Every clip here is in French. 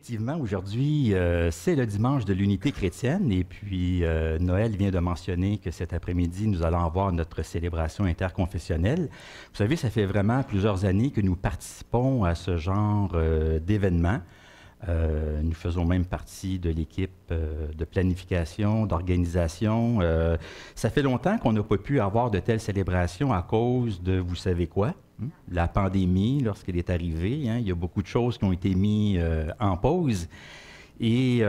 Effectivement, aujourd'hui, c'est le dimanche de l'unité chrétienne et puis Noël vient de mentionner que cet après-midi, nous allons avoir notre célébration interconfessionnelle. Vous savez, ça fait vraiment plusieurs années que nous participons à ce genre d'événements. Nous faisons même partie de l'équipe de planification, d'organisation. Ça fait longtemps qu'on n'a pas pu avoir de telles célébrations à cause de, vous savez quoi, la pandémie, lorsqu'elle est arrivée. Il y a beaucoup de choses qui ont été mises en pause. Et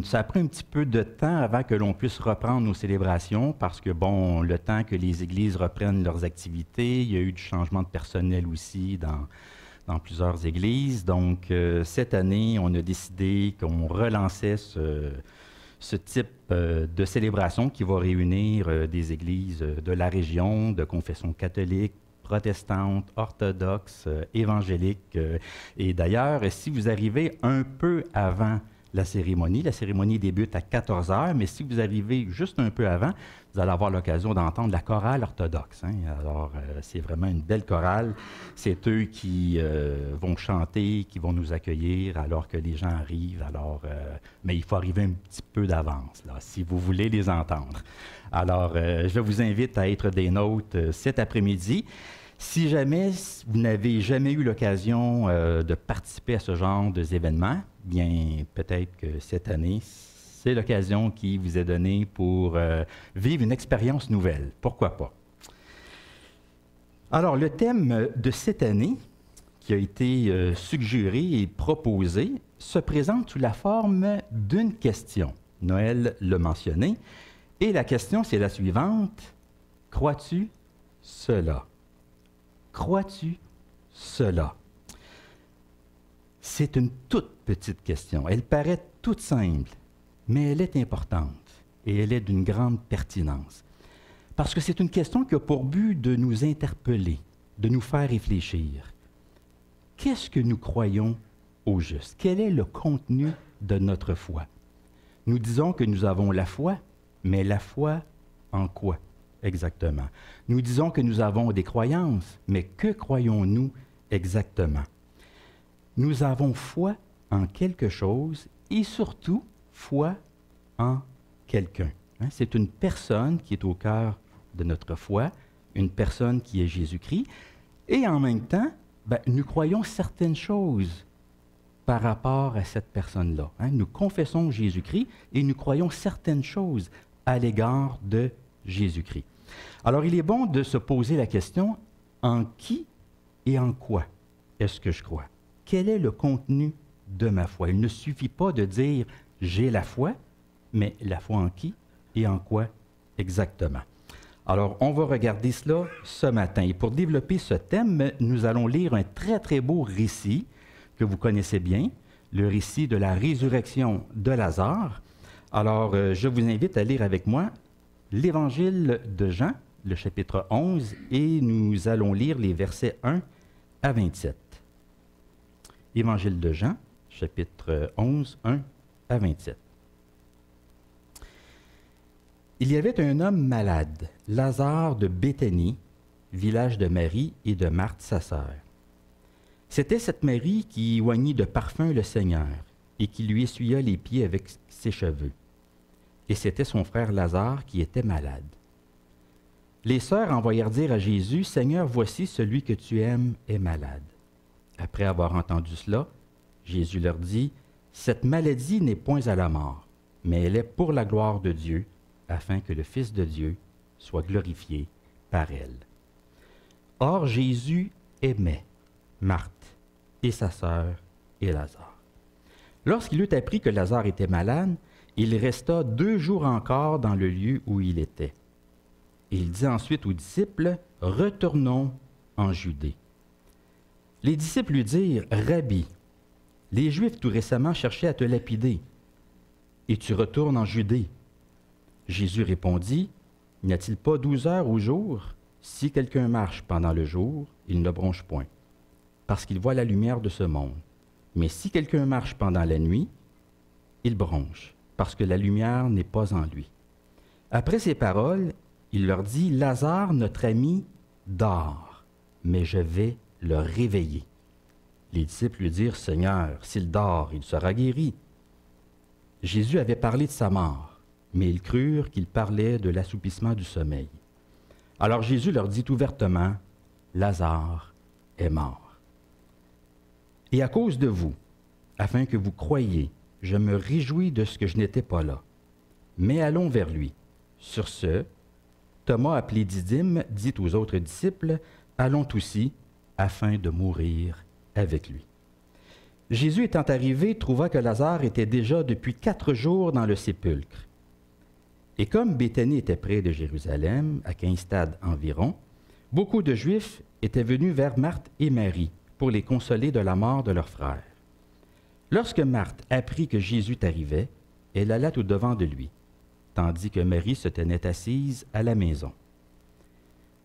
ça a pris un petit peu de temps avant que l'on puisse reprendre nos célébrations parce que, bon, le temps que les églises reprennent leurs activités, il y a eu du changement de personnel aussi dans plusieurs églises. Donc, cette année, on a décidé qu'on relançait ce type de célébration qui va réunir des églises de la région, de confession catholique, protestante, orthodoxe, évangélique. Et d'ailleurs, si vous arrivez un peu avant la cérémonie débute à 14 heures, mais si vous arrivez juste un peu avant, vous allez avoir l'occasion d'entendre la chorale orthodoxe. Alors, c'est vraiment une belle chorale. C'est eux qui vont chanter, qui vont nous accueillir alors que les gens arrivent. Alors, mais il faut arriver un petit peu d'avance, là, si vous voulez les entendre. Alors, je vous invite à être des nôtres cet après-midi. Si jamais vous n'avez jamais eu l'occasion de participer à ce genre d'événements, bien peut-être que cette année, c'est l'occasion qui vous est donnée pour vivre une expérience nouvelle. Pourquoi pas? Alors, le thème de cette année, qui a été suggéré et proposé, se présente sous la forme d'une question. Noël l'a mentionné. Et la question, c'est la suivante. Crois-tu cela? Crois-tu cela? C'est une toute petite question. Elle paraît toute simple, mais elle est importante et elle est d'une grande pertinence. Parce que c'est une question qui a pour but de nous interpeller, de nous faire réfléchir. Qu'est-ce que nous croyons au juste? Quel est le contenu de notre foi? Nous disons que nous avons la foi, mais la foi en quoi? Exactement. Nous disons que nous avons des croyances, mais que croyons-nous exactement? Nous avons foi en quelque chose et surtout foi en quelqu'un. C'est une personne qui est au cœur de notre foi, une personne qui est Jésus-Christ, et en même temps, nous croyons certaines choses par rapport à cette personne-là. Nous confessons Jésus-Christ et nous croyons certaines choses à l'égard de Jésus-Christ. Alors, il est bon de se poser la question, en qui et en quoi est-ce que je crois? Quel est le contenu de ma foi? Il ne suffit pas de dire « j'ai la foi », mais la foi en qui et en quoi exactement? Alors, on va regarder cela ce matin. Et pour développer ce thème, nous allons lire un très, très beau récit que vous connaissez bien, le récit de la résurrection de Lazare. Alors, je vous invite à lire avec moi l'Évangile de Jean, le chapitre 11, et nous allons lire les versets 1 à 27. Évangile de Jean, chapitre 11, 1 à 27. Il y avait un homme malade, Lazare de Béthanie, village de Marie et de Marthe, sa sœur. C'était cette Marie qui oignit de parfum le Seigneur et qui lui essuya les pieds avec ses cheveux. Et c'était son frère Lazare qui était malade. Les sœurs envoyèrent dire à Jésus, « Seigneur, voici celui que tu aimes est malade. » Après avoir entendu cela, Jésus leur dit, « Cette maladie n'est point à la mort, mais elle est pour la gloire de Dieu, afin que le Fils de Dieu soit glorifié par elle. » Or, Jésus aimait Marthe et sa sœur et Lazare. Lorsqu'il eut appris que Lazare était malade, il resta 2 jours encore dans le lieu où il était. Et il dit ensuite aux disciples, « Retournons en Judée. » Les disciples lui dirent, « Rabbi, les Juifs tout récemment cherchaient à te lapider, et tu retournes en Judée. » Jésus répondit, « N'y a-t-il pas 12 heures au jour? Si quelqu'un marche pendant le jour, il ne bronche point, parce qu'il voit la lumière de ce monde. Mais si quelqu'un marche pendant la nuit, il bronche, parce que la lumière n'est pas en lui. » Après ces paroles, il leur dit, « Lazare, notre ami, dort, mais je vais le réveiller. » Les disciples lui dirent, « Seigneur, s'il dort, il sera guéri. » Jésus avait parlé de sa mort, mais ils crurent qu'il parlait de l'assoupissement du sommeil. Alors Jésus leur dit ouvertement, « Lazare est mort. Et à cause de vous, afin que vous croyiez, je me réjouis de ce que je n'étais pas là. Mais allons vers lui. » Sur ce, Thomas, appelé Didyme, dit aux autres disciples, « Allons aussi, afin de mourir avec lui. » Jésus étant arrivé, trouva que Lazare était déjà depuis 4 jours dans le sépulcre. Et comme Béthanie était près de Jérusalem, à 15 stades environ, beaucoup de Juifs étaient venus vers Marthe et Marie pour les consoler de la mort de leur frère. Lorsque Marthe apprit que Jésus arrivait, elle alla au-devant de lui, tandis que Marie se tenait assise à la maison.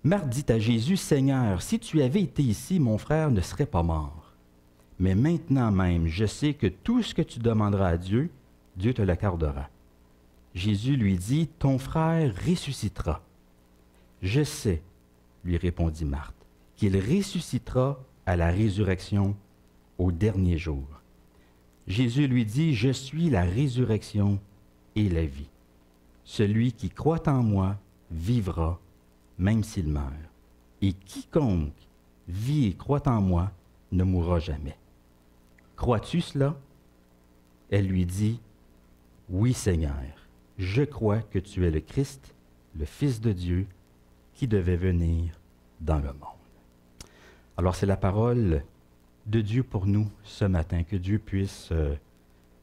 Marthe dit à Jésus, « Seigneur, si tu avais été ici, mon frère ne serait pas mort. Mais maintenant même, je sais que tout ce que tu demanderas à Dieu, Dieu te l'accordera. » Jésus lui dit, « Ton frère ressuscitera. » « Je sais, lui répondit Marthe, qu'il ressuscitera à la résurrection au dernier jour. Jésus lui dit, « Je suis la résurrection et la vie. Celui qui croit en moi vivra, même s'il meurt. Et quiconque vit et croit en moi ne mourra jamais. Crois-tu cela? » Elle lui dit, « Oui, Seigneur, je crois que tu es le Christ, le Fils de Dieu, qui devait venir dans le monde. » Alors c'est la parole de Dieu pour nous ce matin, que Dieu puisse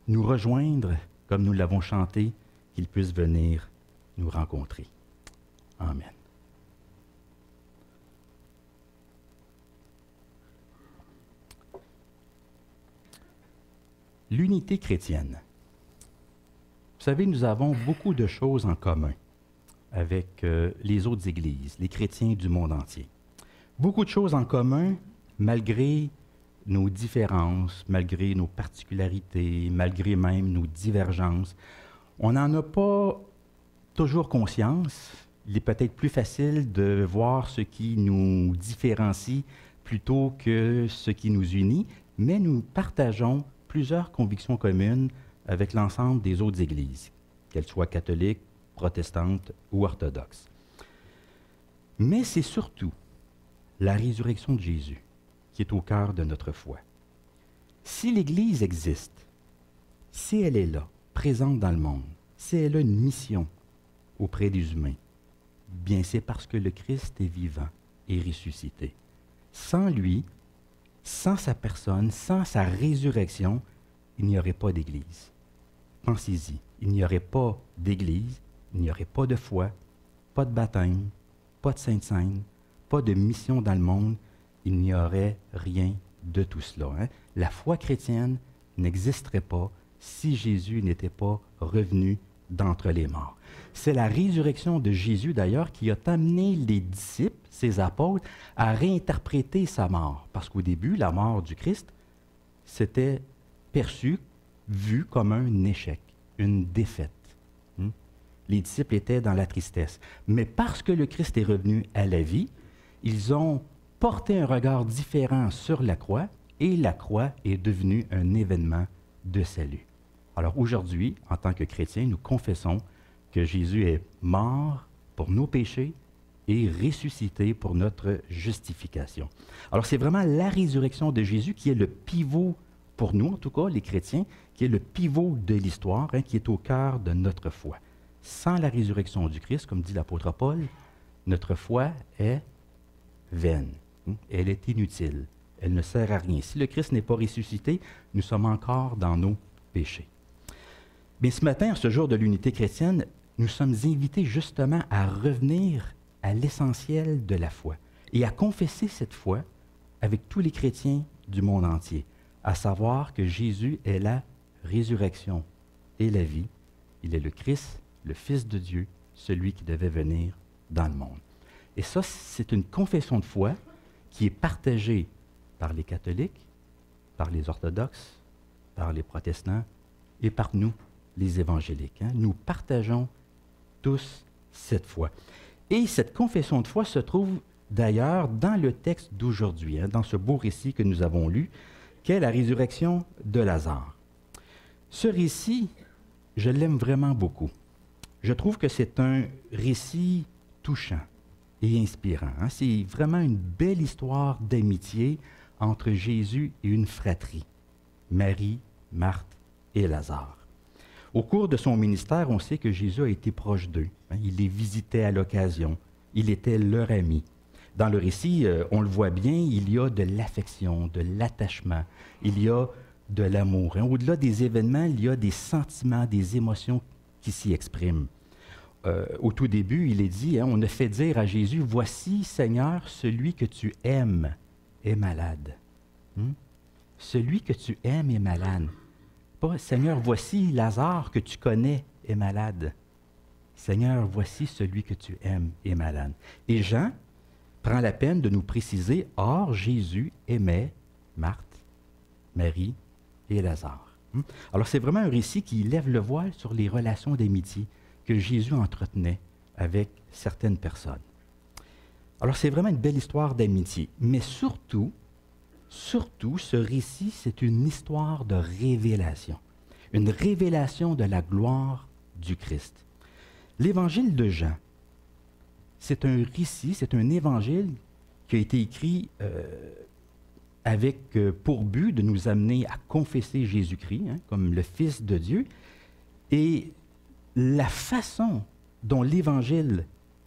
nous rejoindre, comme nous l'avons chanté, qu'il puisse venir nous rencontrer. Amen. L'unité chrétienne. Vous savez, nous avons beaucoup de choses en commun avec les autres églises, les chrétiens du monde entier. Beaucoup de choses en commun, malgré nos différences, malgré nos particularités, malgré même nos divergences. On n'en a pas toujours conscience. Il est peut-être plus facile de voir ce qui nous différencie plutôt que ce qui nous unit, mais nous partageons plusieurs convictions communes avec l'ensemble des autres églises, qu'elles soient catholiques, protestantes ou orthodoxes. Mais c'est surtout la résurrection de Jésus qui est au cœur de notre foi. Si l'Église existe, si elle est là, présente dans le monde, si elle a une mission auprès des humains, bien c'est parce que le Christ est vivant et ressuscité. Sans lui, sans sa personne, sans sa résurrection, il n'y aurait pas d'Église. Pensez-y, il n'y aurait pas d'Église, il n'y aurait pas de foi, pas de baptême, pas de Sainte Seine, pas de mission dans le monde, il n'y aurait rien de tout cela. Hein? La foi chrétienne n'existerait pas si Jésus n'était pas revenu d'entre les morts. C'est la résurrection de Jésus, d'ailleurs, qui a amené les disciples, ses apôtres, à réinterpréter sa mort. Parce qu'au début, la mort du Christ, c'était perçu, vu comme un échec, une défaite. Les disciples étaient dans la tristesse. Mais parce que le Christ est revenu à la vie, ils ont porté un regard différent sur la croix et la croix est devenue un événement de salut. Alors aujourd'hui, en tant que chrétiens, nous confessons que Jésus est mort pour nos péchés et ressuscité pour notre justification. Alors c'est vraiment la résurrection de Jésus qui est le pivot, pour nous en tout cas, les chrétiens, qui est le pivot de l'histoire, hein, qui est au cœur de notre foi. Sans la résurrection du Christ, comme dit l'apôtre Paul, notre foi est vaine. Elle est inutile. Elle ne sert à rien. Si le Christ n'est pas ressuscité, nous sommes encore dans nos péchés. Mais ce matin, ce jour de l'unité chrétienne, nous sommes invités justement à revenir à l'essentiel de la foi et à confesser cette foi avec tous les chrétiens du monde entier, à savoir que Jésus est la résurrection et la vie. Il est le Christ, le Fils de Dieu, celui qui devait venir dans le monde. Et ça, c'est une confession de foi qui est partagée par les catholiques, par les orthodoxes, par les protestants et par nous, les évangéliques. Hein. Nous partageons tous cette foi. Et cette confession de foi se trouve d'ailleurs dans le texte d'aujourd'hui, hein, dans ce beau récit que nous avons lu, qu'est la résurrection de Lazare. Ce récit, je l'aime vraiment beaucoup. Je trouve que c'est un récit touchant et inspirant. C'est vraiment une belle histoire d'amitié entre Jésus et une fratrie, Marie, Marthe et Lazare. Au cours de son ministère, on sait que Jésus a été proche d'eux. Il les visitait à l'occasion. Il était leur ami. Dans le récit, on le voit bien, il y a de l'affection, de l'attachement, il y a de l'amour. Au-delà des événements, il y a des sentiments, des émotions qui s'y expriment. Au tout début, il est dit, on a fait dire à Jésus, « Voici, Seigneur, celui que tu aimes est malade. Celui que tu aimes est malade. » Pas, « Seigneur, voici Lazare que tu connais est malade. » Seigneur, voici celui que tu aimes est malade. Et Jean prend la peine de nous préciser, « Or, Jésus aimait Marthe, Marie et Lazare. » Alors, c'est vraiment un récit qui lève le voile sur les relations d'amitié que Jésus entretenait avec certaines personnes. Alors, c'est vraiment une belle histoire d'amitié. Mais surtout, ce récit, c'est une histoire de révélation. Une révélation de la gloire du Christ. L'Évangile de Jean, c'est un récit, c'est un évangile qui a été écrit avec pour but de nous amener à confesser Jésus-Christ comme le Fils de Dieu. Et la façon dont l'Évangile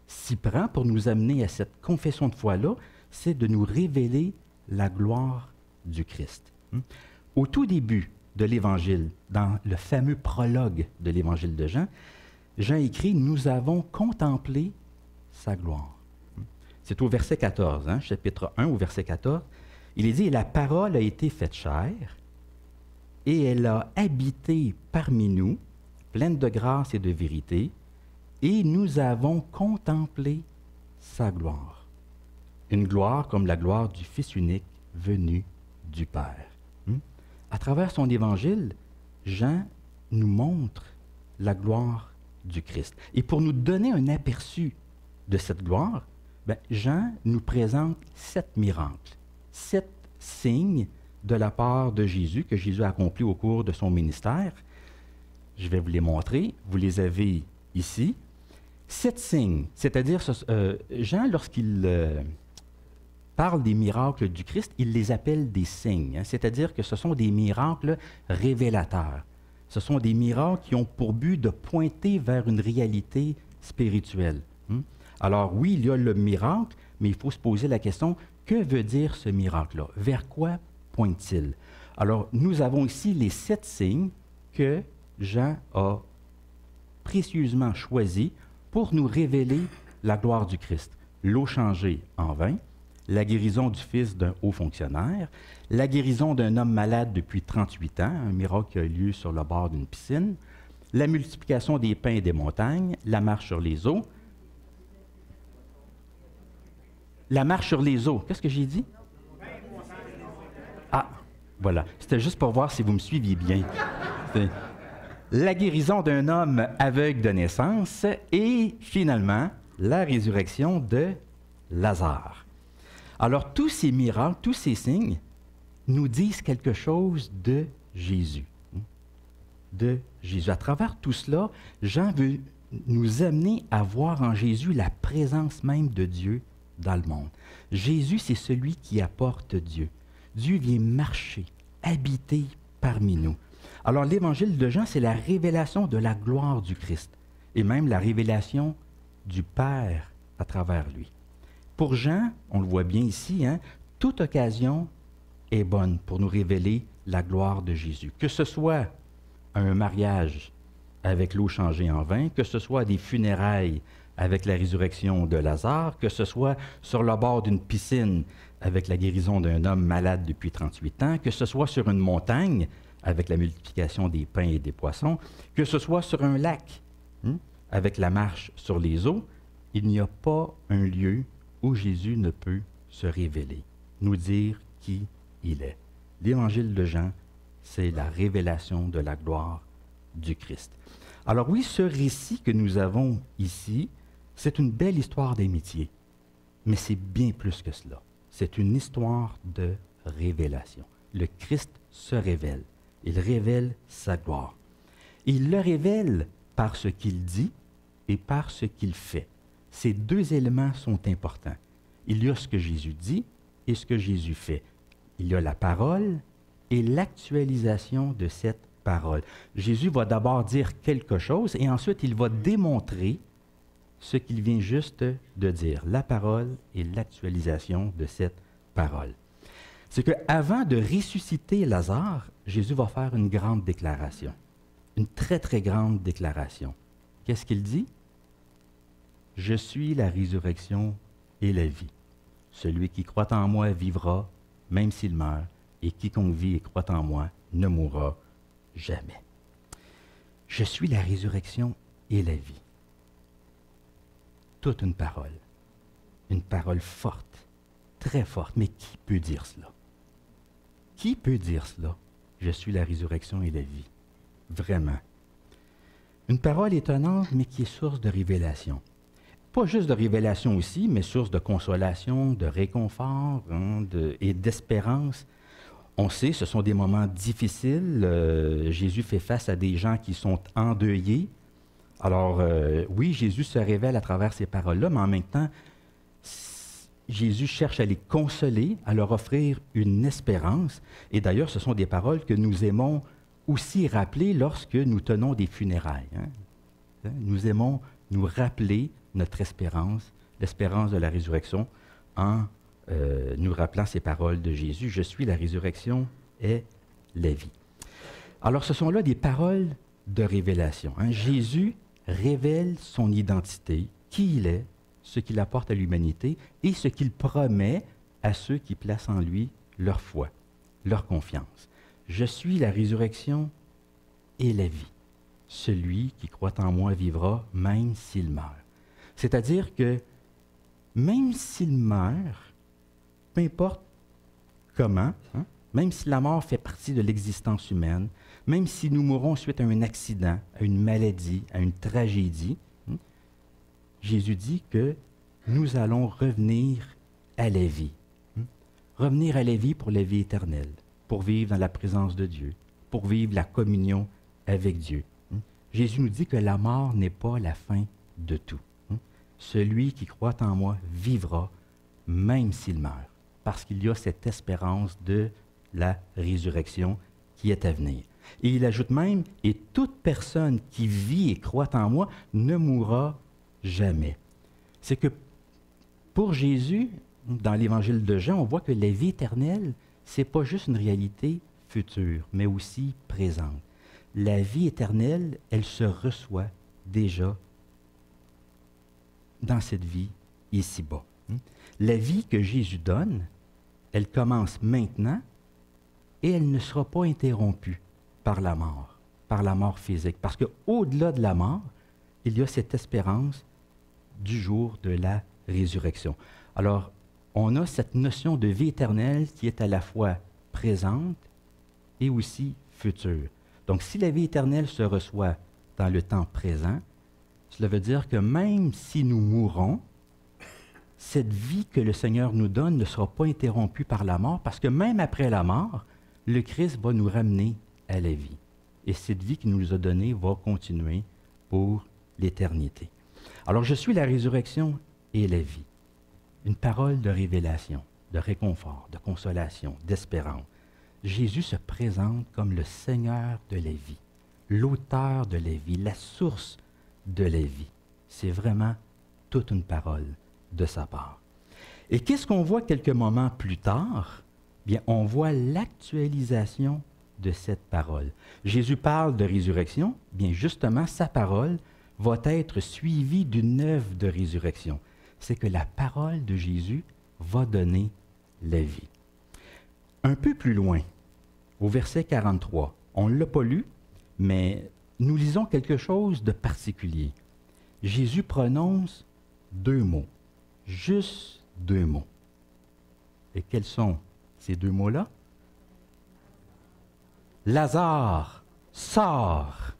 s'y prend pour nous amener à cette confession de foi-là, c'est de nous révéler la gloire du Christ. Au tout début de l'Évangile, dans le fameux prologue de l'Évangile de Jean, Jean écrit « Nous avons contemplé sa gloire ». C'est au verset 14, chapitre 1 au verset 14. Il est dit « La parole a été faite chair, et elle a habité parmi nous, pleine de grâce et de vérité, et nous avons contemplé sa gloire. » Une gloire comme la gloire du Fils unique venu du Père. À travers son évangile, Jean nous montre la gloire du Christ. Et pour nous donner un aperçu de cette gloire, Jean nous présente 7 miracles, 7 signes de la part de Jésus que Jésus a accomplis au cours de son ministère. Je vais vous les montrer. Vous les avez ici. 7 signes, c'est-à-dire Jean, lorsqu'il parle des miracles du Christ, il les appelle des signes, c'est-à-dire que ce sont des miracles révélateurs. Ce sont des miracles qui ont pour but de pointer vers une réalité spirituelle. Alors oui, il y a le miracle, mais il faut se poser la question, que veut dire ce miracle-là? Vers quoi pointe-t-il? Alors, nous avons ici les 7 signes que Jean a précieusement choisis pour nous révéler la gloire du Christ. L'eau changée en vin, la guérison du fils d'un haut fonctionnaire, la guérison d'un homme malade depuis 38 ans, un miracle qui a eu lieu sur le bord d'une piscine, la multiplication des pains et des montagnes, la marche sur les eaux. La marche sur les eaux, qu'est-ce que j'ai dit? Ah, voilà. C'était juste pour voir si vous me suiviez bien. La guérison d'un homme aveugle de naissance et finalement, la résurrection de Lazare. Alors, tous ces miracles, tous ces signes nous disent quelque chose de Jésus. De Jésus. À travers tout cela, Jean veut nous amener à voir en Jésus la présence même de Dieu dans le monde. Jésus, c'est celui qui apporte Dieu. Dieu vient marcher, habiter parmi nous. Alors, l'Évangile de Jean, c'est la révélation de la gloire du Christ et même la révélation du Père à travers lui. Pour Jean, on le voit bien ici, toute occasion est bonne pour nous révéler la gloire de Jésus. Que ce soit un mariage avec l'eau changée en vin, que ce soit des funérailles avec la résurrection de Lazare, que ce soit sur le bord d'une piscine avec la guérison d'un homme malade depuis 38 ans, que ce soit sur une montagne avec la multiplication des pains et des poissons, que ce soit sur un lac avec la marche sur les eaux, il n'y a pas un lieu où Jésus ne peut se révéler, nous dire qui il est. L'Évangile de Jean, c'est la révélation de la gloire du Christ. Alors oui, ce récit que nous avons ici, c'est une belle histoire d'amitié, mais c'est bien plus que cela. C'est une histoire de révélation. le Christ se révèle. Il révèle sa gloire. Il le révèle par ce qu'il dit et par ce qu'il fait. Ces deux éléments sont importants. Il y a ce que Jésus dit et ce que Jésus fait. Il y a la parole et l'actualisation de cette parole. Jésus va d'abord dire quelque chose et ensuite il va démontrer ce qu'il vient juste de dire, la parole et l'actualisation de cette parole. C'est qu'avant de ressusciter Lazare, Jésus va faire une grande déclaration, une très, très grande déclaration. Qu'est-ce qu'il dit? « Je suis la résurrection et la vie. Celui qui croit en moi vivra, même s'il meurt, et quiconque vit et croit en moi ne mourra jamais. » Je suis la résurrection et la vie. Toute une parole forte, très forte. Mais qui peut dire cela? Qui peut dire cela? Je suis la résurrection et la vie. Vraiment. Une parole étonnante, mais qui est source de révélation. Pas juste de révélation aussi, mais source de consolation, de réconfort et d'espérance. On sait, ce sont des moments difficiles. Jésus fait face à des gens qui sont endeuillés. Alors, oui, Jésus se révèle à travers ces paroles-là, mais en même temps, Jésus cherche à les consoler, à leur offrir une espérance. Et d'ailleurs, ce sont des paroles que nous aimons aussi rappeler lorsque nous tenons des funérailles. Nous aimons nous rappeler notre espérance, l'espérance de la résurrection, en nous rappelant ces paroles de Jésus. « Je suis la résurrection et la vie. » Alors, ce sont là des paroles de révélation. Jésus révèle son identité, qui il est, ce qu'il apporte à l'humanité et ce qu'il promet à ceux qui placent en lui leur foi, leur confiance. « Je suis la résurrection et la vie. Celui qui croit en moi vivra, même s'il meurt. » C'est-à-dire que même s'il meurt, peu importe comment, même si la mort fait partie de l'existence humaine, même si nous mourons suite à un accident, à une maladie, à une tragédie, Jésus dit que nous allons revenir à la vie. Revenir à la vie pour la vie éternelle, pour vivre dans la présence de Dieu, pour vivre la communion avec Dieu. Jésus nous dit que la mort n'est pas la fin de tout. Celui qui croit en moi vivra, même s'il meurt, parce qu'il y a cette espérance de la résurrection qui est à venir. Et il ajoute même, « Et toute personne qui vit et croit en moi ne mourra jamais. » C'est que pour Jésus, dans l'Évangile de Jean, on voit que la vie éternelle, ce n'est pas juste une réalité future, mais aussi présente. La vie éternelle, elle se reçoit déjà dans cette vie ici-bas. La vie que Jésus donne, elle commence maintenant et elle ne sera pas interrompue par la mort physique. Parce qu'au-delà de la mort, il y a cette espérance du jour de la résurrection. Alors, on a cette notion de vie éternelle qui est à la fois présente et aussi future. Donc, si la vie éternelle se reçoit dans le temps présent, cela veut dire que même si nous mourons, cette vie que le Seigneur nous donne ne sera pas interrompue par la mort, parce que même après la mort, le Christ va nous ramener à la vie. Et cette vie qu'il nous a donnée va continuer pour l'éternité. Alors, je suis la résurrection et la vie. Une parole de révélation, de réconfort, de consolation, d'espérance. Jésus se présente comme le Seigneur de la vie, l'auteur de la vie, la source de la vie. C'est vraiment toute une parole de sa part. Et qu'est-ce qu'on voit quelques moments plus tard? Bien, on voit l'actualisation de cette parole. Jésus parle de résurrection, bien justement, sa parole va être suivie d'une œuvre de résurrection. C'est que la parole de Jésus va donner la vie. Un peu plus loin, au verset 43, on ne l'a pas lu, mais nous lisons quelque chose de particulier. Jésus prononce deux mots, juste deux mots. Et quels sont ces deux mots-là? Lazare, sors.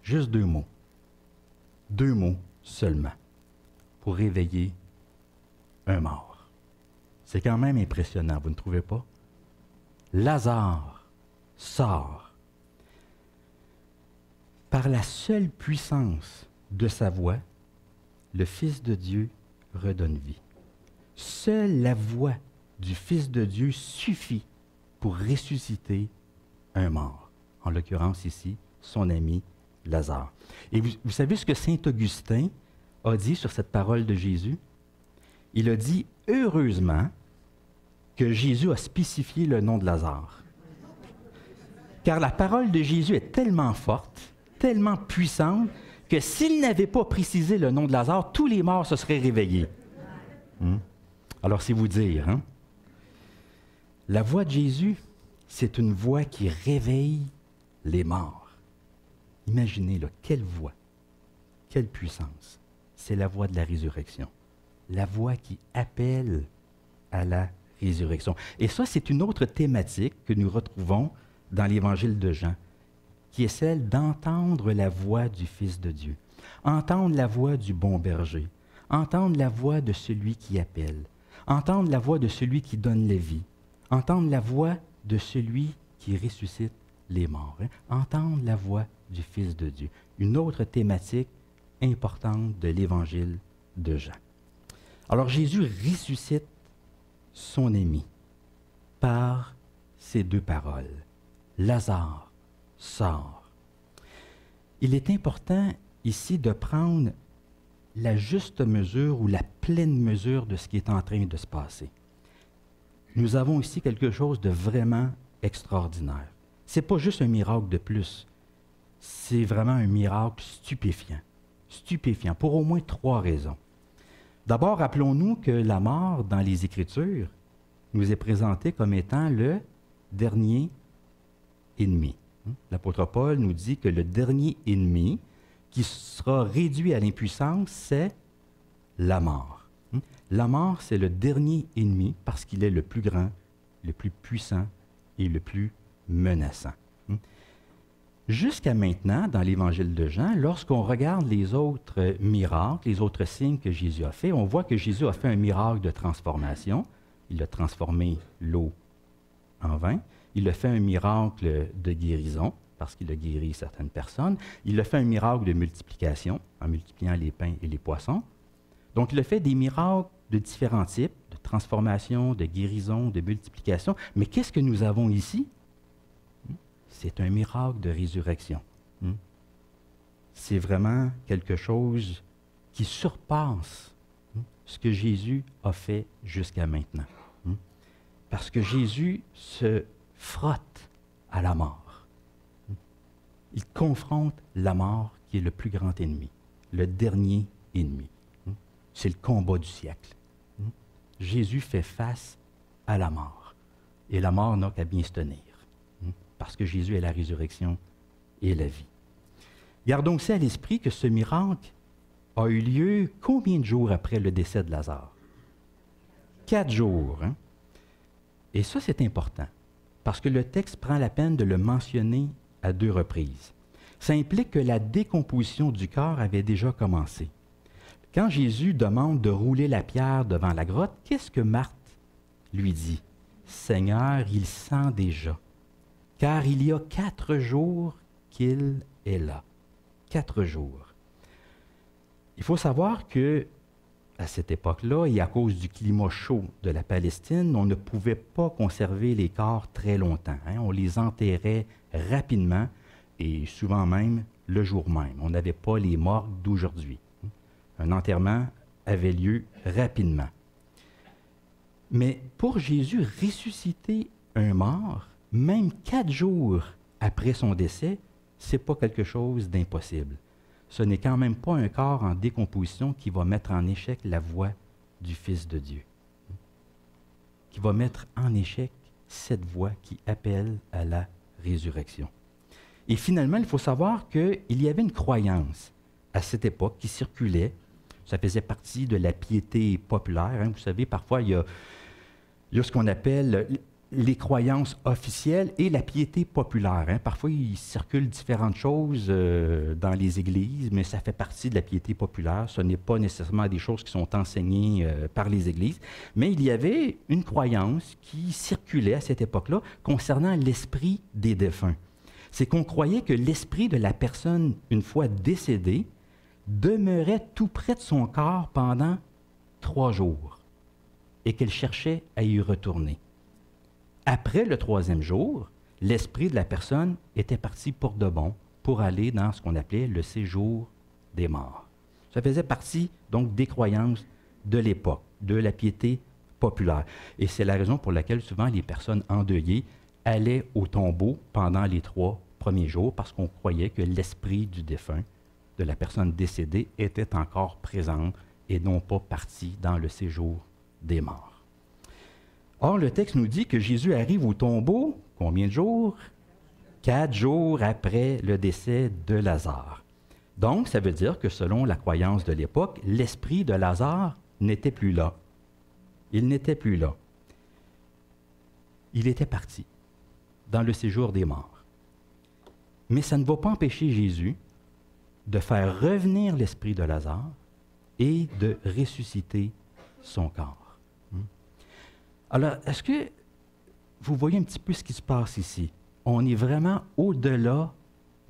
Juste deux mots. Deux mots seulement pour réveiller un mort. C'est quand même impressionnant, vous ne trouvez pas? Lazare, sors. Par la seule puissance de sa voix, le Fils de Dieu redonne vie. Seule la voix du Fils de Dieu suffit pour ressusciter un mort. En l'occurrence ici, son ami Lazare. Et vous savez ce que saint Augustin a dit sur cette parole de Jésus? Il a dit « Heureusement que Jésus a spécifié le nom de Lazare. » Car la parole de Jésus est tellement forte, tellement puissante, que s'il n'avait pas précisé le nom de Lazare, tous les morts se seraient réveillés. Alors, c'est vous dire, hein? La voix de Jésus, c'est une voix qui réveille les morts. Imaginez, là, quelle voix, quelle puissance. C'est la voix de la résurrection. La voix qui appelle à la résurrection. Et ça, c'est une autre thématique que nous retrouvons dans l'Évangile de Jean, qui est celle d'entendre la voix du Fils de Dieu, entendre la voix du bon berger, entendre la voix de celui qui appelle, entendre la voix de celui qui donne la vie, entendre la voix de celui qui ressuscite les morts, hein? Entendre la voix du Fils de Dieu. Une autre thématique importante de l'Évangile de Jean. Alors Jésus ressuscite son ami par ces deux paroles. Lazare, sors. Il est important ici de prendre la juste mesure ou la pleine mesure de ce qui est en train de se passer. Nous avons ici quelque chose de vraiment extraordinaire. Ce n'est pas juste un miracle de plus, c'est vraiment un miracle stupéfiant. Stupéfiant, pour au moins 3 raisons. D'abord, rappelons-nous que la mort dans les Écritures nous est présentée comme étant le dernier ennemi. L'apôtre Paul nous dit que le dernier ennemi qui sera réduit à l'impuissance, c'est la mort. La mort, c'est le dernier ennemi parce qu'il est le plus grand, le plus puissant et le plus menaçant. Jusqu'à maintenant, dans l'Évangile de Jean, lorsqu'on regarde les autres miracles, les autres signes que Jésus a fait, on voit que Jésus a fait un miracle de transformation. Il a transformé l'eau en vin. Il a fait un miracle de guérison, parce qu'il a guéri certaines personnes. Il a fait un miracle de multiplication, en multipliant les pains et les poissons. Donc, il a fait des miracles de différents types, de transformation, de guérison, de multiplication. Mais qu'est-ce que nous avons ici? C'est un miracle de résurrection. C'est vraiment quelque chose qui surpasse ce que Jésus a fait jusqu'à maintenant. Parce que Jésus se frotte à la mort. Il confronte la mort qui est le plus grand ennemi, le dernier ennemi. C'est le combat du siècle. Jésus fait face à la mort. Et la mort n'a qu'à bien se tenir. Parce que Jésus est la résurrection et la vie. Gardons aussi à l'esprit que ce miracle a eu lieu combien de jours après le décès de Lazare? 4 jours. Hein? Et ça, c'est important, parce que le texte prend la peine de le mentionner à 2 reprises. Ça implique que la décomposition du corps avait déjà commencé. Quand Jésus demande de rouler la pierre devant la grotte, qu'est-ce que Marthe lui dit? « Seigneur, il sent déjà. Car il y a 4 jours qu'il est là. 4 jours. » Il faut savoir que à cette époque-là, et à cause du climat chaud de la Palestine, on ne pouvait pas conserver les corps très longtemps. Hein? On les enterrait rapidement et souvent même le jour même. On n'avait pas les morgues d'aujourd'hui. Un enterrement avait lieu rapidement. Mais pour Jésus, ressusciter un mort, même 4 jours après son décès, ce n'est pas quelque chose d'impossible. Ce n'est quand même pas un corps en décomposition qui va mettre en échec la voix du Fils de Dieu, qui va mettre en échec cette voix qui appelle à la résurrection. Et finalement, il faut savoir qu'il y avait une croyance à cette époque qui circulait. Ça faisait partie de la piété populaire. Hein. Vous savez, parfois, il y a ce qu'on appelle les croyances officielles et la piété populaire. Hein. Parfois, il circule différentes choses dans les églises, mais ça fait partie de la piété populaire. Ce n'est pas nécessairement des choses qui sont enseignées par les églises. Mais il y avait une croyance qui circulait à cette époque-là concernant l'esprit des défunts. C'est qu'on croyait que l'esprit de la personne, une fois décédée, demeurait tout près de son corps pendant 3 jours et qu'elle cherchait à y retourner. Après le 3e jour, l'esprit de la personne était parti pour de bon, pour aller dans ce qu'on appelait le séjour des morts. Ça faisait partie donc des croyances de l'époque, de la piété populaire. Et c'est la raison pour laquelle souvent les personnes endeuillées allaient au tombeau pendant les 3 premiers jours, parce qu'on croyait que l'esprit du défunt, de la personne décédée, était encore présent et non pas parti dans le séjour des morts. Or, le texte nous dit que Jésus arrive au tombeau, combien de jours? 4 jours après le décès de Lazare. Donc, ça veut dire que selon la croyance de l'époque, l'esprit de Lazare n'était plus là. Il n'était plus là. Il était parti dans le séjour des morts. Mais ça ne va pas empêcher Jésus de faire revenir l'esprit de Lazare et de ressusciter son corps. Alors, est-ce que vous voyez un petit peu ce qui se passe ici? On est vraiment au-delà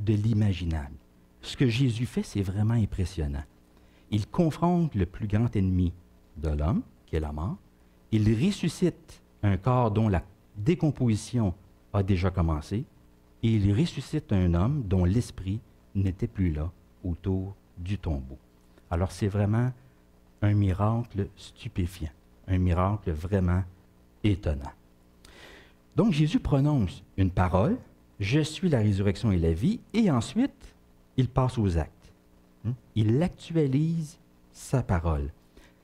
de l'imaginable. Ce que Jésus fait, c'est vraiment impressionnant. Il confronte le plus grand ennemi de l'homme, qui est la mort. Il ressuscite un corps dont la décomposition a déjà commencé. Et il ressuscite un homme dont l'esprit n'était plus là autour du tombeau. Alors, c'est vraiment un miracle stupéfiant, un miracle vraiment étonnant. Donc Jésus prononce une parole, « Je suis la résurrection et la vie », et ensuite, il passe aux actes. Il actualise sa parole.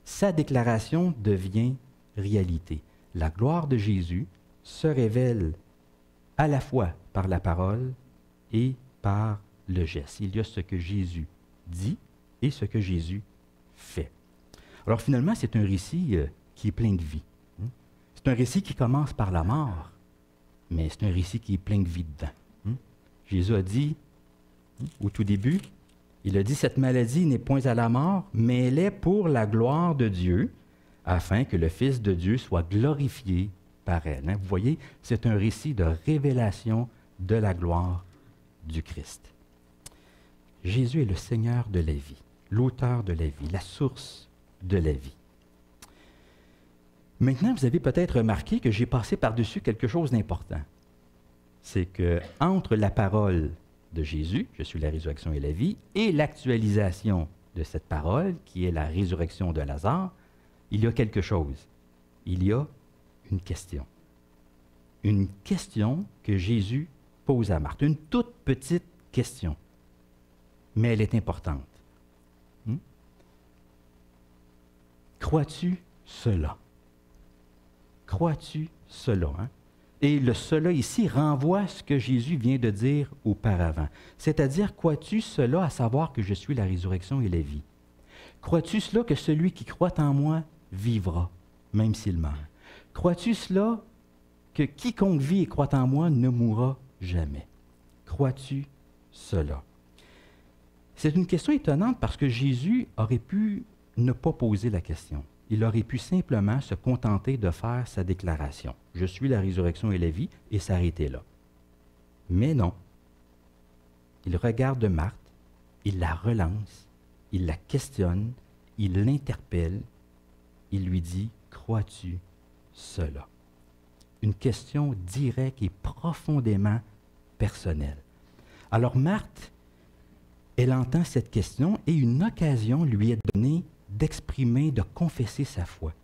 Sa déclaration devient réalité. La gloire de Jésus se révèle à la fois par la parole et par le geste. Il y a ce que Jésus dit et ce que Jésus fait. Alors finalement, c'est un récit qui est plein de vie. C'est un récit qui commence par la mort, mais c'est un récit qui est plein de vie dedans. Jésus a dit, au tout début, il a dit, « Cette maladie n'est point à la mort, mais elle est pour la gloire de Dieu, afin que le Fils de Dieu soit glorifié par elle. » Vous voyez, c'est un récit de révélation de la gloire du Christ. Jésus est le Seigneur de la vie, l'auteur de la vie, la source de la vie. Maintenant, vous avez peut-être remarqué que j'ai passé par-dessus quelque chose d'important. C'est que entre la parole de Jésus, « Je suis la résurrection et la vie », et l'actualisation de cette parole, qui est la résurrection de Lazare, il y a quelque chose. Il y a une question. Une question que Jésus pose à Marthe. Une toute petite question. Mais elle est importante. Crois-tu cela? Crois-tu cela? Et le cela ici renvoie à ce que Jésus vient de dire auparavant. C'est-à-dire, crois-tu cela, à savoir que je suis la résurrection et la vie? Crois-tu cela que celui qui croit en moi vivra, même s'il meurt? Crois-tu cela que quiconque vit et croit en moi ne mourra jamais? Crois-tu cela? C'est une question étonnante parce que Jésus aurait pu ne pas poser la question. Il aurait pu simplement se contenter de faire sa déclaration. « Je suis la résurrection et la vie » et s'arrêter là. Mais non. Il regarde Marthe, il la relance, il la questionne, il l'interpelle, il lui dit « Crois-tu cela ?» Une question directe et profondément personnelle. Alors Marthe, elle entend cette question et une occasion lui est donnée d'exprimer, de confesser sa foi,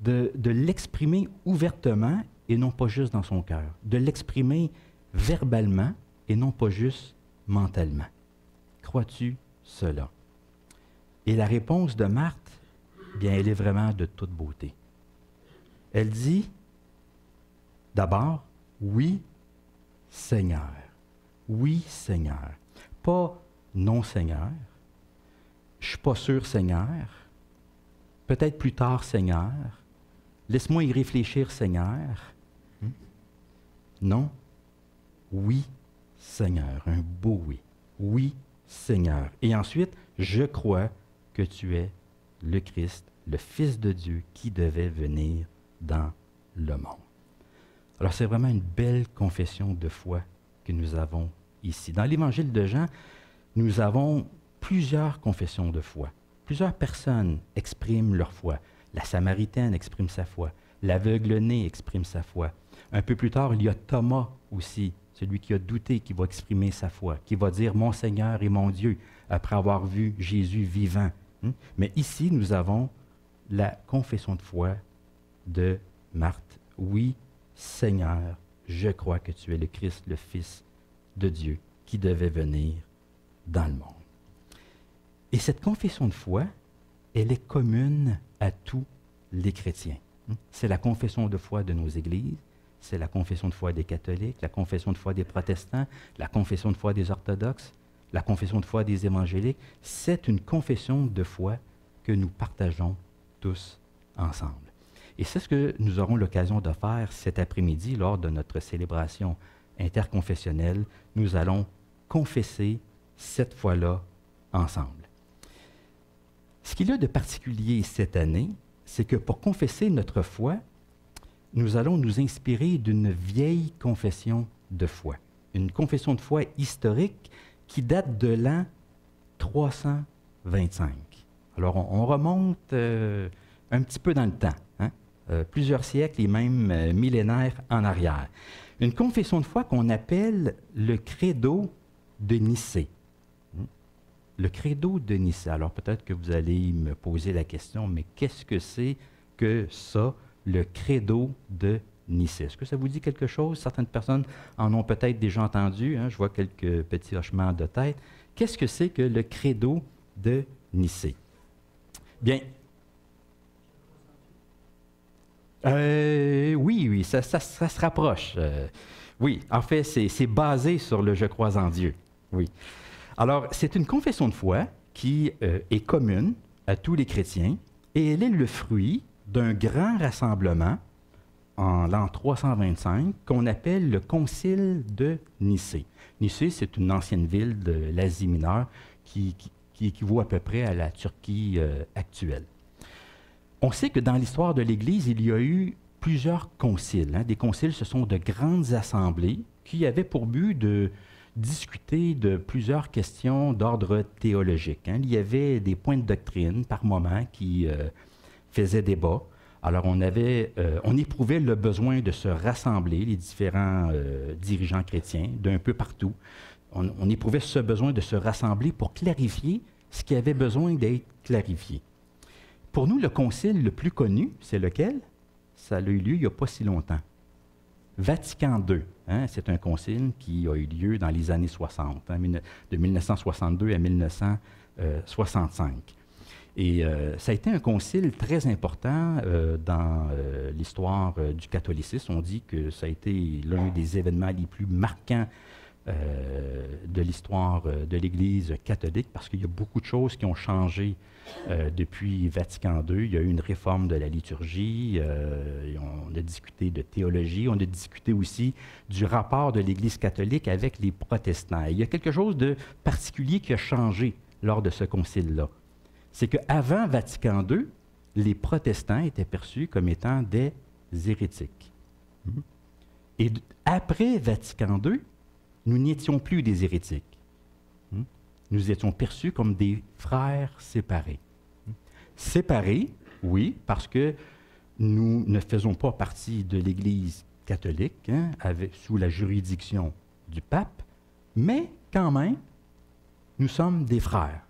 de l'exprimer ouvertement et non pas juste dans son cœur, de l'exprimer verbalement et non pas juste mentalement. Crois-tu cela? Et la réponse de Marthe, bien, elle est vraiment de toute beauté. Elle dit, d'abord, « Oui, Seigneur. Oui, Seigneur. » Pas « Non, Seigneur. » Je ne suis pas sûr, Seigneur. Peut-être plus tard, Seigneur. Laisse-moi y réfléchir, Seigneur. Non. Oui, Seigneur. Un beau oui. Oui, Seigneur. Et ensuite, je crois que tu es le Christ, le Fils de Dieu qui devait venir dans le monde. Alors, c'est vraiment une belle confession de foi que nous avons ici. Dans l'Évangile de Jean, nous avons plusieurs confessions de foi. Plusieurs personnes expriment leur foi. La Samaritaine exprime sa foi. L'aveugle-né exprime sa foi. Un peu plus tard, il y a Thomas aussi, celui qui a douté, qui va exprimer sa foi, qui va dire « Mon Seigneur et mon Dieu » après avoir vu Jésus vivant. Mais ici, nous avons la confession de foi de Marthe. Oui, Seigneur, je crois que tu es le Christ, le Fils de Dieu, qui devait venir dans le monde. Et cette confession de foi, elle est commune à tous les chrétiens. C'est la confession de foi de nos églises, c'est la confession de foi des catholiques, la confession de foi des protestants, la confession de foi des orthodoxes, la confession de foi des évangéliques. C'est une confession de foi que nous partageons tous ensemble. Et c'est ce que nous aurons l'occasion de faire cet après-midi lors de notre célébration interconfessionnelle. Nous allons confesser cette foi-là ensemble. Ce qu'il y a de particulier cette année, c'est que pour confesser notre foi, nous allons nous inspirer d'une vieille confession de foi. Une confession de foi historique qui date de l'an 325. Alors, on remonte un petit peu dans le temps, plusieurs siècles et même millénaires en arrière. Une confession de foi qu'on appelle le Credo de Nicée. Le Credo de Nicée. Alors, peut-être que vous allez me poser la question, mais qu'est-ce que c'est que ça, le Credo de Nicée? Est-ce que ça vous dit quelque chose? Certaines personnes en ont peut-être déjà entendu. Je vois quelques petits hochements de tête. Qu'est-ce que c'est que le Credo de Nicée? Bien, oui, ça se rapproche. Oui, en fait, c'est basé sur le « je crois en Dieu ». Oui. Alors, c'est une confession de foi qui est commune à tous les chrétiens et elle est le fruit d'un grand rassemblement en l'an 325 qu'on appelle le Concile de Nicée. Nicée, c'est une ancienne ville de l'Asie mineure qui équivaut à peu près à la Turquie actuelle. On sait que dans l'histoire de l'Église, il y a eu plusieurs conciles. Des conciles, ce sont de grandes assemblées qui avaient pour but de discuter de plusieurs questions d'ordre théologique. Il y avait des points de doctrine par moment qui faisaient débat. Alors, on éprouvait le besoin de se rassembler, les différents dirigeants chrétiens d'un peu partout. On éprouvait ce besoin de se rassembler pour clarifier ce qui avait besoin d'être clarifié. Pour nous, le concile le plus connu, c'est lequel? Ça a eu lieu il n'y a pas si longtemps. Vatican II. C'est un concile qui a eu lieu dans les années 60, de 1962 à 1965. Et ça a été un concile très important dans l'histoire du catholicisme. On dit que ça a été l'un des événements les plus marquants de l'histoire de l'Église catholique parce qu'il y a beaucoup de choses qui ont changé depuis Vatican II. Il y a eu une réforme de la liturgie, on a discuté de théologie, on a discuté aussi du rapport de l'Église catholique avec les protestants. Et il y a quelque chose de particulier qui a changé lors de ce concile-là. C'est qu'avant Vatican II, les protestants étaient perçus comme étant des hérétiques. Et après Vatican II, nous n'étions plus des hérétiques. Nous étions perçus comme des frères séparés. Séparés, oui, parce que nous ne faisons pas partie de l'Église catholique, sous la juridiction du pape, mais quand même, nous sommes des frères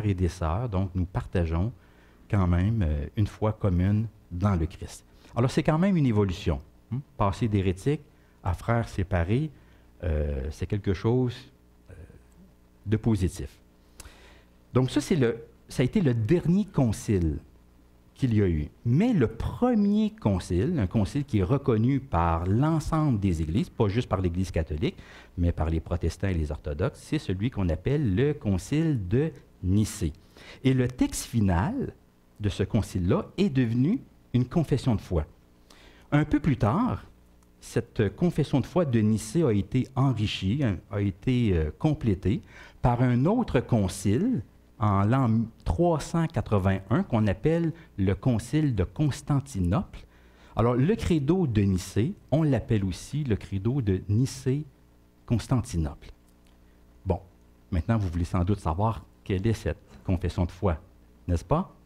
et des sœurs, donc nous partageons quand même une foi commune dans le Christ. Alors c'est quand même une évolution. Passer d'hérétique à frères séparés, c'est quelque chose de positif. Donc ça a été le dernier concile qu'il y a eu. Mais le premier concile, un concile qui est reconnu par l'ensemble des églises, pas juste par l'Église catholique, mais par les protestants et les orthodoxes, c'est celui qu'on appelle le concile de Nicée. Et le texte final de ce concile-là est devenu une confession de foi. Un peu plus tard, cette confession de foi de Nicée a été enrichie, a été complétée par un autre concile en l'an 381 qu'on appelle le concile de Constantinople. Alors, le credo de Nicée, on l'appelle aussi le credo de Nicée-Constantinople. Bon, maintenant, vous voulez sans doute savoir quelle est cette confession de foi, n'est-ce pas?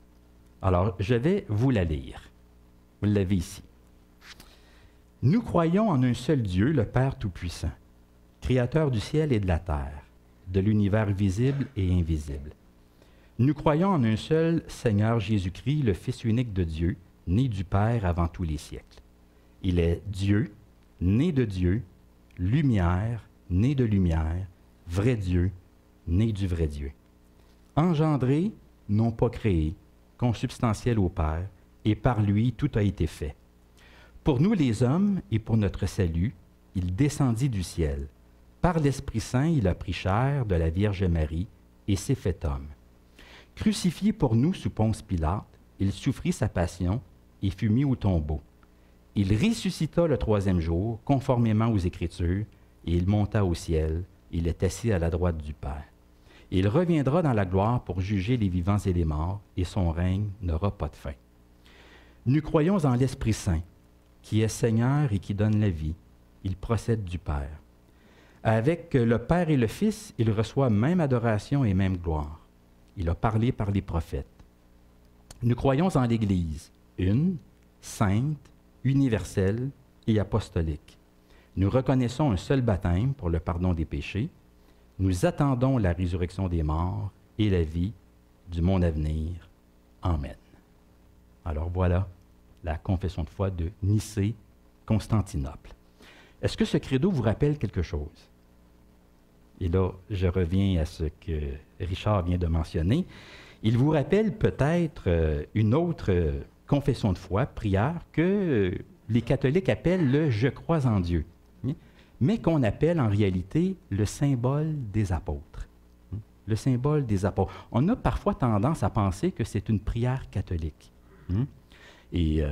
Alors, je vais vous la lire. Vous l'avez ici. Nous croyons en un seul Dieu, le Père Tout-Puissant, Créateur du ciel et de la terre, de l'univers visible et invisible. Nous croyons en un seul Seigneur Jésus-Christ, le Fils unique de Dieu, né du Père avant tous les siècles. Il est Dieu, né de Dieu, lumière, né de lumière, vrai Dieu, né du vrai Dieu. Engendré, non pas créé, consubstantiel au Père, et par lui tout a été fait. Pour nous les hommes et pour notre salut, il descendit du ciel. Par l'Esprit Saint, il a pris chair de la Vierge Marie et s'est fait homme. Crucifié pour nous sous Ponce Pilate, il souffrit sa passion et fut mis au tombeau. Il ressuscita le troisième jour, conformément aux Écritures, et il monta au ciel. Il est assis à la droite du Père. Il reviendra dans la gloire pour juger les vivants et les morts, et son règne n'aura pas de fin. Nous croyons en l'Esprit Saint, qui est Seigneur et qui donne la vie. Il procède du Père. Avec le Père et le Fils, il reçoit même adoration et même gloire. Il a parlé par les prophètes. Nous croyons en l'Église, une, sainte, universelle et apostolique. Nous reconnaissons un seul baptême pour le pardon des péchés. Nous attendons la résurrection des morts et la vie du monde à venir. Amen. Alors voilà la confession de foi de Nicée-Constantinople. Est-ce que ce credo vous rappelle quelque chose? Et là, je reviens à ce que Richard vient de mentionner. Il vous rappelle peut-être une autre confession de foi, prière, que les catholiques appellent le « Je crois en Dieu », mais qu'on appelle en réalité le symbole des apôtres. Le symbole des apôtres. On a parfois tendance à penser que c'est une prière catholique. Et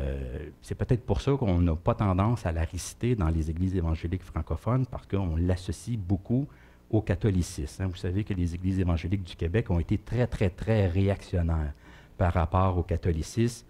c'est peut-être pour ça qu'on n'a pas tendance à la réciter dans les églises évangéliques francophones, parce qu'on l'associe beaucoup au catholicisme. Vous savez que les églises évangéliques du Québec ont été très, très, très réactionnaires par rapport au catholicisme.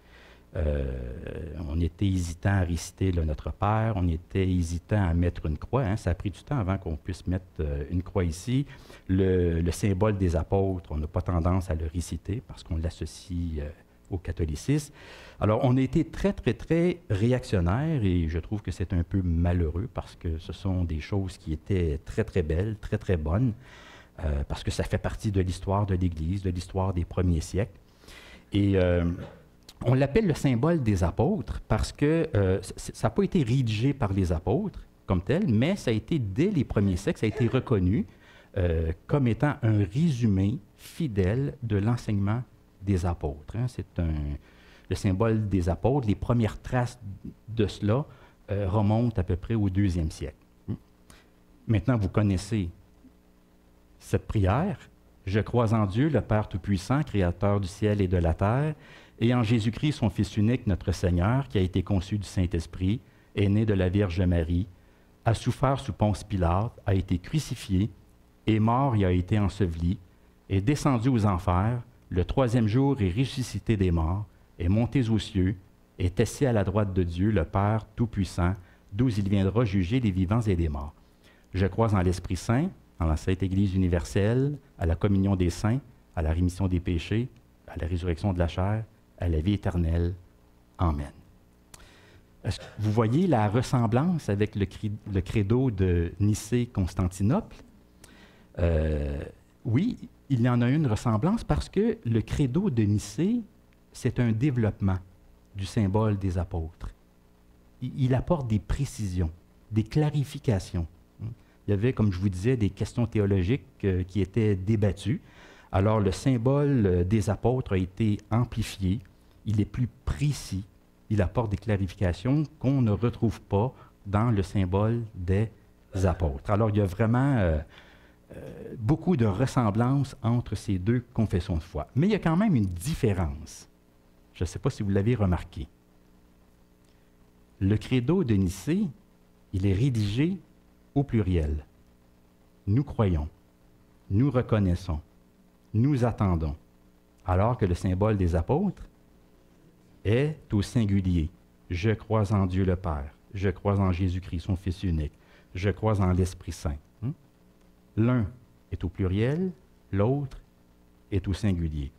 On était hésitant à réciter le Notre Père, on était hésitant à mettre une croix. Ça a pris du temps avant qu'on puisse mettre une croix ici. Le symbole des apôtres, on n'a pas tendance à le réciter parce qu'on l'associe au catholicisme. Alors, on a été très, très, très réactionnaires et je trouve que c'est un peu malheureux parce que ce sont des choses qui étaient très, très belles, très, très bonnes, parce que ça fait partie de l'histoire de l'Église, de l'histoire des premiers siècles. Et on l'appelle le symbole des apôtres parce que ça n'a pas été rédigé par les apôtres comme tel, mais ça a été, dès les premiers siècles, ça a été reconnu comme étant un résumé fidèle de l'enseignement des apôtres. C'est le symbole des apôtres. Les premières traces de cela remontent à peu près au 2e siècle. Maintenant, vous connaissez cette prière. Je crois en Dieu, le Père Tout-Puissant, Créateur du ciel et de la terre, et en Jésus-Christ, son Fils unique, notre Seigneur, qui a été conçu du Saint-Esprit, est né de la Vierge Marie, a souffert sous Ponce Pilate, a été crucifié, est mort et a été enseveli, est descendu aux enfers, le 3e jour est ressuscité des morts, est monté aux cieux, est assis à la droite de Dieu, le Père Tout-Puissant, d'où il viendra juger les vivants et les morts. Je crois en l'Esprit Saint, en la Sainte Église universelle, à la communion des saints, à la rémission des péchés, à la résurrection de la chair, à la vie éternelle. Amen. Est-ce que vous voyez la ressemblance avec le credo de Nicée-Constantinople? Oui, il y en a une ressemblance parce que le credo de Nicée, c'est un développement du symbole des apôtres. Il apporte des précisions, des clarifications. Il y avait, comme je vous disais, des questions théologiques qui étaient débattues. Alors, le symbole des apôtres a été amplifié. Il est plus précis. Il apporte des clarifications qu'on ne retrouve pas dans le symbole des apôtres. Alors, il y a vraiment beaucoup de ressemblances entre ces deux confessions de foi. Mais il y a quand même une différence. Je ne sais pas si vous l'avez remarqué. Le credo de Nicée il est rédigé au pluriel. Nous croyons, nous reconnaissons, nous attendons, alors que le symbole des apôtres est au singulier. Je crois en Dieu le Père, je crois en Jésus-Christ, son Fils unique, je crois en l'Esprit Saint. L'un est au pluriel, l'autre est au singulier.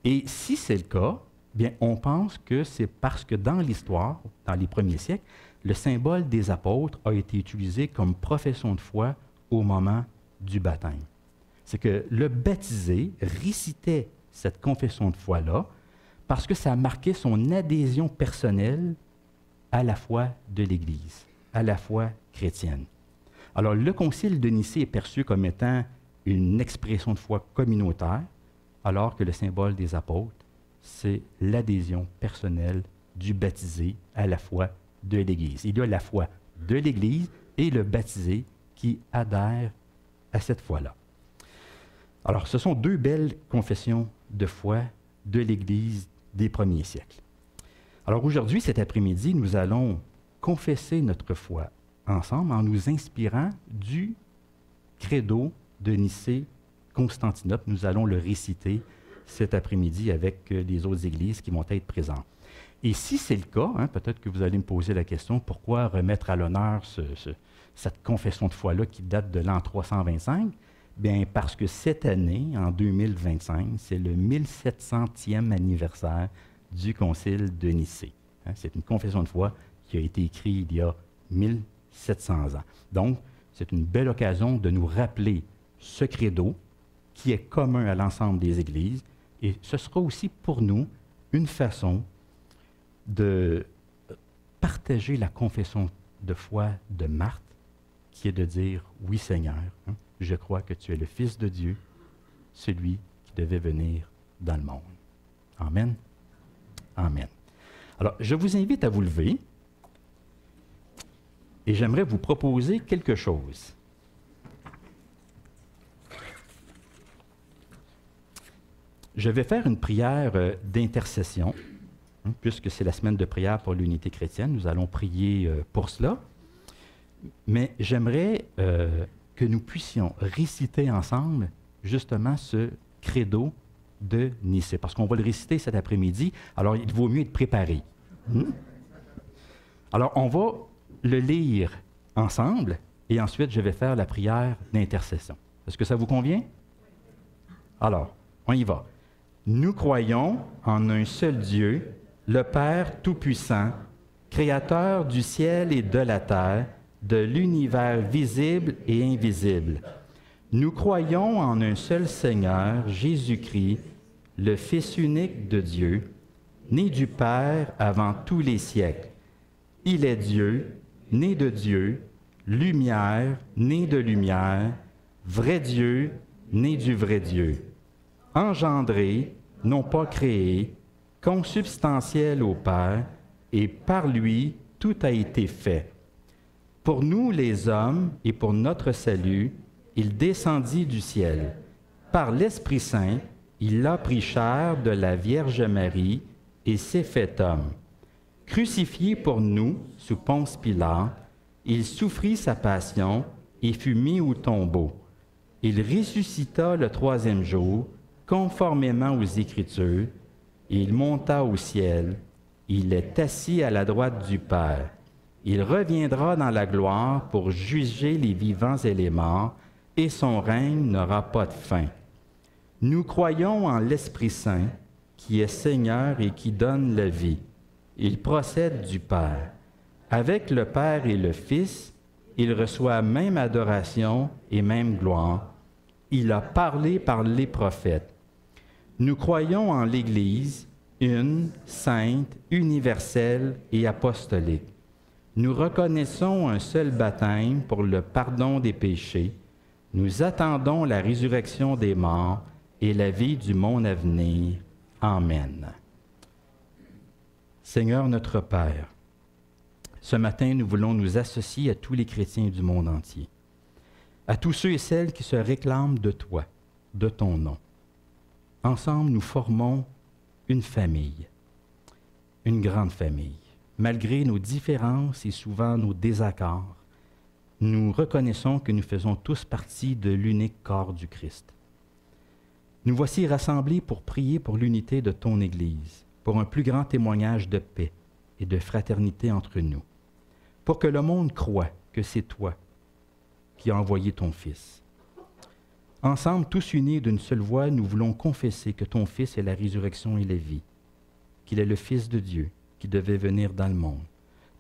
Et si c'est le cas, bien, on pense que c'est parce que dans l'histoire, dans les premiers siècles, le symbole des apôtres a été utilisé comme profession de foi au moment du baptême. C'est que le baptisé récitait cette confession de foi-là parce que ça marquait son adhésion personnelle à la foi de l'Église, à la foi chrétienne. Alors, le concile de Nicée est perçu comme étant une expression de foi communautaire, alors que le symbole des apôtres, c'est l'adhésion personnelle du baptisé à la foi de l'Église. Il y a la foi de l'Église et le baptisé qui adhère à cette foi-là. Alors, ce sont deux belles confessions de foi de l'Église des premiers siècles. Alors aujourd'hui, cet après-midi, nous allons confesser notre foi ensemble en nous inspirant du credo de Nicée-Constantinople. Nous allons le réciter cet après-midi avec les autres églises qui vont être présentes. Et si c'est le cas, peut-être que vous allez me poser la question, pourquoi remettre à l'honneur cette confession de foi-là qui date de l'an 325? Bien, parce que cette année, en 2025, c'est le 1700e anniversaire du Concile de Nicée. C'est une confession de foi qui a été écrite il y a 1700 ans. Donc, c'est une belle occasion de nous rappeler ce credo qui est commun à l'ensemble des églises, et ce sera aussi pour nous une façon de partager la confession de foi de Marthe, qui est de dire « Oui Seigneur, je crois que tu es le Fils de Dieu, celui qui devait venir dans le monde. » Amen. Amen. Alors, je vous invite à vous lever et j'aimerais vous proposer quelque chose. Je vais faire une prière d'intercession, puisque c'est la semaine de prière pour l'unité chrétienne. Nous allons prier pour cela. Mais j'aimerais que nous puissions réciter ensemble justement ce credo de Nicée, parce qu'on va le réciter cet après-midi, alors il vaut mieux être préparé. Alors, on va le lire ensemble, et ensuite, je vais faire la prière d'intercession. Est-ce que ça vous convient? Alors, on y va. Nous croyons en un seul Dieu, le Père Tout-Puissant, Créateur du ciel et de la terre, de l'univers visible et invisible. Nous croyons en un seul Seigneur, Jésus-Christ, le Fils unique de Dieu, né du Père avant tous les siècles. Il est Dieu, né de Dieu, lumière, né de lumière, vrai Dieu, né du vrai Dieu, engendré, non pas créé, consubstantiel au Père, et par lui tout a été fait. Pour nous les hommes et pour notre salut, il descendit du ciel. Par l'Esprit Saint, il a pris chair de la Vierge Marie et s'est fait homme. Crucifié pour nous sous Ponce Pilate, il souffrit sa passion et fut mis au tombeau. Il ressuscita le troisième jour, conformément aux Écritures, et il monta au ciel. Il est assis à la droite du Père. Il reviendra dans la gloire pour juger les vivants et les morts, et son règne n'aura pas de fin. Nous croyons en l'Esprit Saint, qui est Seigneur et qui donne la vie. Il procède du Père. Avec le Père et le Fils, il reçoit même adoration et même gloire. Il a parlé par les prophètes. Nous croyons en l'Église, une, sainte, universelle et apostolique. Nous reconnaissons un seul baptême pour le pardon des péchés. Nous attendons la résurrection des morts et la vie du monde à venir. Amen. Seigneur notre Père, ce matin, nous voulons nous associer à tous les chrétiens du monde entier, à tous ceux et celles qui se réclament de toi, de ton nom. Ensemble, nous formons une famille, une grande famille. Malgré nos différences et souvent nos désaccords, nous reconnaissons que nous faisons tous partie de l'unique corps du Christ. Nous voici rassemblés pour prier pour l'unité de ton Église, pour un plus grand témoignage de paix et de fraternité entre nous, pour que le monde croie que c'est toi qui as envoyé ton Fils. Ensemble, tous unis d'une seule voix, nous voulons confesser que ton Fils est la résurrection et la vie, qu'il est le Fils de Dieu qui devait venir dans le monde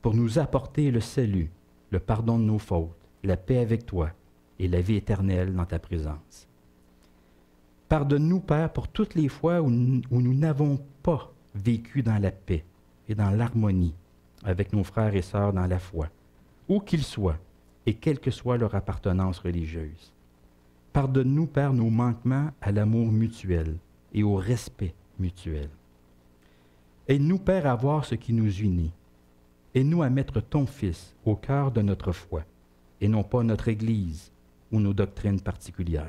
pour nous apporter le salut, le pardon de nos fautes, la paix avec toi et la vie éternelle dans ta présence. Pardonne-nous, Père, pour toutes les fois où nous n'avons pas vécu dans la paix et dans l'harmonie avec nos frères et sœurs dans la foi, où qu'ils soient et quelle que soit leur appartenance religieuse. Pardonne-nous, Père, nos manquements à l'amour mutuel et au respect mutuel. Aide-nous, Père, à voir ce qui nous unit. Aide-nous à mettre ton Fils au cœur de notre foi et non pas notre Église ou nos doctrines particulières.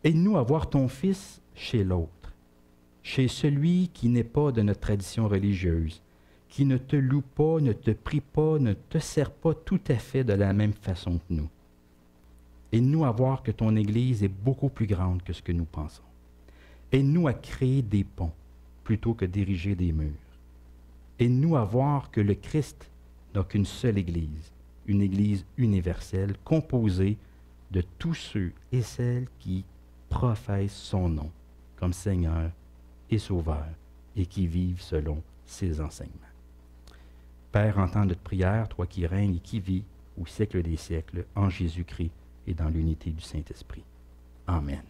Aide-nous à voir ton Fils chez l'autre, chez celui qui n'est pas de notre tradition religieuse, qui ne te loue pas, ne te prie pas, ne te sert pas tout à fait de la même façon que nous. Aide-nous à voir que ton Église est beaucoup plus grande que ce que nous pensons. Aide-nous à créer des ponts plutôt que d'ériger des murs. Aide-nous à voir que le Christ n'a qu'une seule Église, une Église universelle composée de tous ceux et celles qui professent son nom comme Seigneur et Sauveur et qui vivent selon ses enseignements. Père, entends notre prière, toi qui règnes et qui vis au siècle des siècles, en Jésus-Christ et dans l'unité du Saint-Esprit. Amen.